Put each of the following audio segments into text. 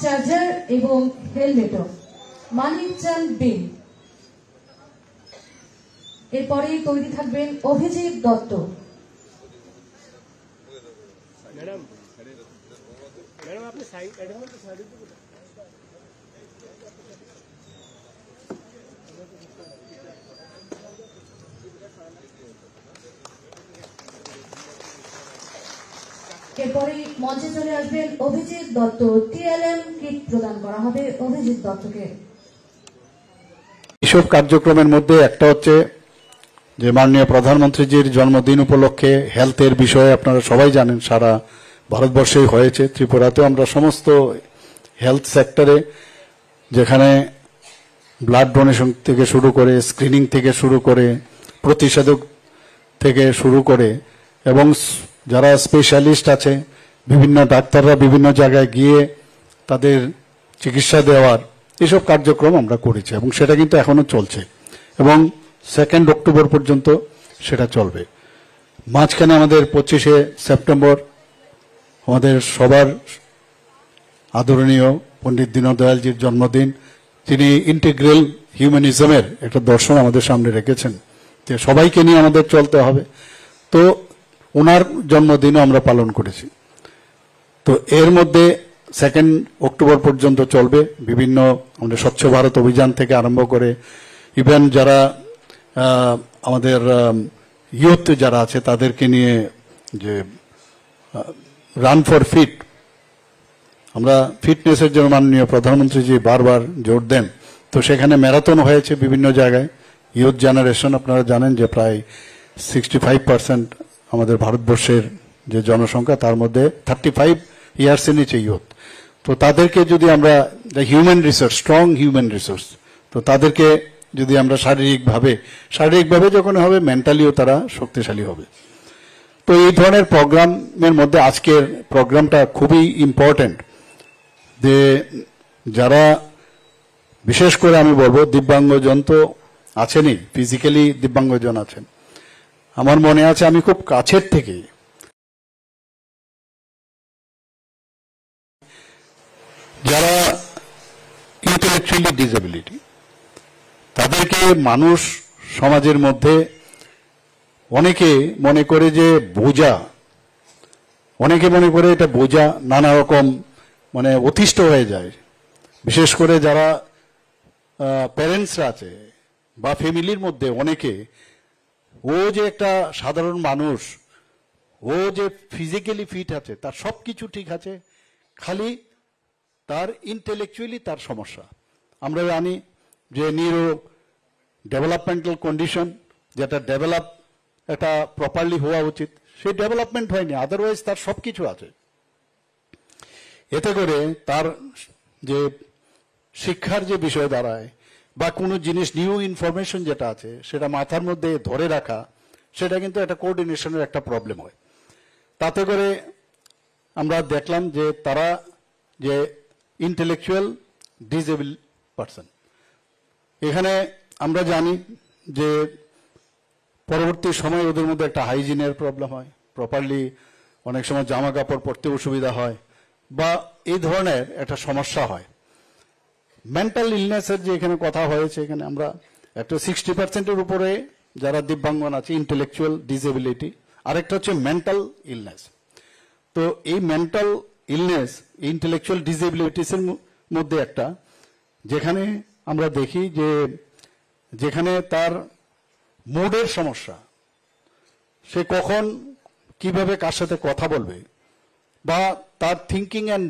Charger এবং হেলমেটও। মানিক চাঁদ বিন। এরপরে তৈরি থাকবেন অভিজিৎ দত্ত। এরপরে মঞ্চে চলে আসবেন অভিজিৎ দত্ত। টিএলএম কিট প্রদান করা হবে অভিজিৎ দত্তকে। এসব কার্যক্রমের মধ্যে একটা হচ্ছে যে মাননীয় প্রধানমন্ত্রীজির জন্মদিন উপলক্ষে হেলথের বিষয়ে আপনারা সবাই জানেন, সারা ভারতবর্ষেই হয়েছে, ত্রিপুরাতেও আমরা সমস্ত হেলথ সেক্টরে যেখানে ব্লাড ডোনেশন থেকে শুরু করে, স্ক্রিনিং থেকে শুরু করে, প্রতিষেধক থেকে শুরু করে, এবং যারা স্পেশালিস্ট আছে বিভিন্ন ডাক্তাররা বিভিন্ন জায়গায় গিয়ে তাদের চিকিৎসা দেওয়ার এসব কার্যক্রম আমরা করেছি এবং সেটা কিন্তু এখনো চলছে এবং 2 অক্টোবর পর্যন্ত সেটা চলবে। মাঝখানে আমাদের 25শে সেপ্টেম্বর আমাদের সবার আদরণীয় পণ্ডিত দীনদয়ালজির জন্মদিন। তিনি ইন্টিগ্রাল হিউম্যানিজমের একটা দর্শন আমাদের সামনে রেখেছেন যে সবাইকে নিয়ে আমাদের চলতে হবে। তো ওনার জন্মদিনও আমরা পালন করেছি। তো এর মধ্যে 2 অক্টোবর পর্যন্ত চলবে বিভিন্ন আমাদের স্বচ্ছ ভারত অভিযান থেকে আরম্ভ করে ইভেন যারা আমাদের ইউথ যারা আছে তাদেরকে নিয়ে যে রান ফর ফিট, আমরা ফিটনেসের জন্য মাননীয় প্রধানমন্ত্রীজি বারবার জোর দেন। তো সেখানে ম্যারাথন হয়েছে বিভিন্ন জায়গায়। ইউথ জেনারেশন আপনারা জানেন যে প্রায় 65% আমাদের ভারতবর্ষের যে জনসংখ্যা তার মধ্যে 35 ইয়ার্সের নিচে ইউথ। তো তাদেরকে যদি আমরা human resource, strong human resource, তো তাদেরকে যদি আমরা শারীরিকভাবে যখন হবে মেন্টালিও তারা শক্তিশালী হবে। তো এই ধরনের প্রোগ্রামের মধ্যে আজকের প্রোগ্রামটা খুবই ইম্পর্টেন্ট যে যারা বিশেষ করে আমি বলবো দিব্যাঙ্গজন তো আছেনই, ফিজিক্যালি দিব্যাঙ্গজন আছেন। আমার মনে আছে আমি খুব কাছের থেকে যারা ইন্টেলেকচুয়ালি ডিসেবিলিটি তাদেরকে মানুষ সমাজের মধ্যে অনেকে মনে করে যে বোঝা, অনেকে মনে করে এটা বোঝা, নানা রকম মানে অতিষ্ঠ হয়ে যায়। বিশেষ করে যারা প্যারেন্টসরা আছে বা ফ্যামিলির মধ্যে অনেকে, ও যে একটা সাধারণ মানুষ, ও যে ফিজিক্যালি ফিট আছে, তার সব কিছু ঠিক আছে, খালি তার ইন্টেলেকচুয়ালি তার সমস্যা। আমরা জানি যে নিউরো ডেভেলপমেন্টাল কন্ডিশন যেটা ডেভেলপ এটা প্রপারলি হওয়া উচিত, সেই ডেভেলপমেন্ট হয়নি, আদারওয়াইজ তার সব কিছু আছে। এতে করে তার যে শিক্ষার যে বিষয় দাঁড়ায় বা কোনো জিনিস নিউ ইনফরমেশন যেটা আছে সেটা মাথার মধ্যে ধরে রাখা, সেটা কিন্তু একটা কোঅর্ডিনেশনের একটা প্রবলেম হয়। তাতে করে আমরা দেখলাম যে তারা যে ইন্টেলেকচুয়াল ডিসেবল পারসন, এখানে আমরা জানি যে পরবর্তী সময় ওদের মধ্যে একটা হাইজিনের প্রবলেম হয়, প্রপারলি অনেক সময় জামা কাপড় পরতে অসুবিধা হয় বা এই ধরনের একটা সমস্যা হয়। মেন্টাল ইলনেসের যে এখানে কথা হয়েছে, এখানে আমরা একটা 60%-এর উপরে যারা দিব্যাঙ্গন আছে ইন্টেলেকচুয়াল ডিসেবিলিটি, আরেকটা হচ্ছে মেন্টাল ইলনেস। তো এই মেন্টাল ইলনেস ইন্টেলেকচুয়াল ডিসেবিলিটিসের মধ্যে একটা, যেখানে আমরা দেখি যে যেখানে তার মুডের সমস্যা, সে কখন কিভাবে কার সাথে কথা বলবে বা তার থিঙ্কিং অ্যান্ড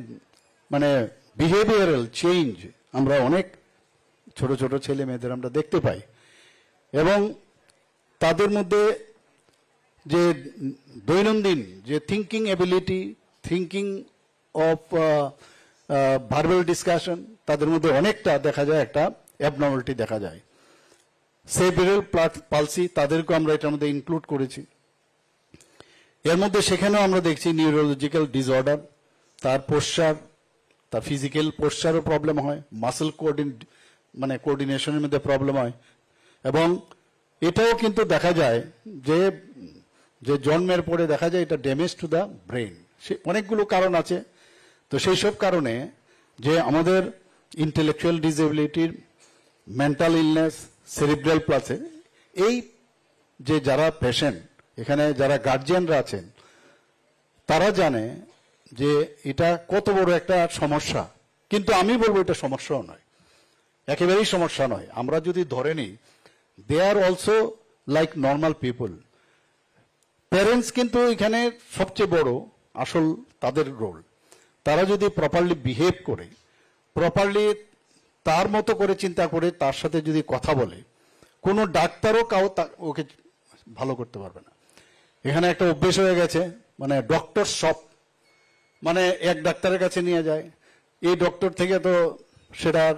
মানে বিহেভিয়ারাল চেঞ্জ আমরা অনেক ছোট ছোট ছেলে মেয়েদের আমরা দেখতে পাই। এবং তাদের মধ্যে যে দৈনন্দিন যে thinking ability, thinking of verbal discussion, তাদের মধ্যে অনেকটা দেখা যায় একটা অ্যাবনর্মালিটি দেখা যায়। সেরিব্রাল পালসি তাদেরকে আমরা এটার মধ্যে ইনক্লুড করেছি। এর মধ্যে সেখানেও আমরা দেখছি নিউরোলজিক্যাল ডিসঅর্ডার, তার পোশ্চার, তার ফিজিক্যাল পোশ্চারও প্রবলেম হয়, মাসেল কোঅর্ডিনেশনের মধ্যে প্রবলেম হয়। এবং এটাও কিন্তু দেখা যায় যে যে জন্মের পরে দেখা যায় এটা ড্যামেজ টু দ্য ব্রেন। সে অনেকগুলো কারণ আছে। তো সেই সব কারণে যে আমাদের ইন্টেলেকচুয়াল ডিসেবিলিটির, মেন্টাল ইলনেস, সেরিব্রাল প্লাসে এই যে যারা পেশেন্ট, এখানে যারা গার্জিয়ানরা আছেন তারা জানে যে এটা কত বড় একটা সমস্যা। কিন্তু আমি বলবো এটা সমস্যাও নয়, একেবারেই সমস্যা নয়। আমরা যদি ধরে নিই they are also like normal people. Parents কিন্তু এখানে সবচেয়ে বড় আসল তাদের রোল। তারা যদি প্রপারলি বিহেভ করে, প্রপারলি তার মতো করে চিন্তা করে, তার সাথে যদি কথা বলে, কোনো ডাক্তারও ওকে ভালো করতে পারবে না। এখানে একটা অভ্যেস হয়ে গেছে, মানে ডক্টর শপ, মানে এক ডাক্তারের কাছে নিয়ে যায়, এই ডক্টর থেকে তো সেটার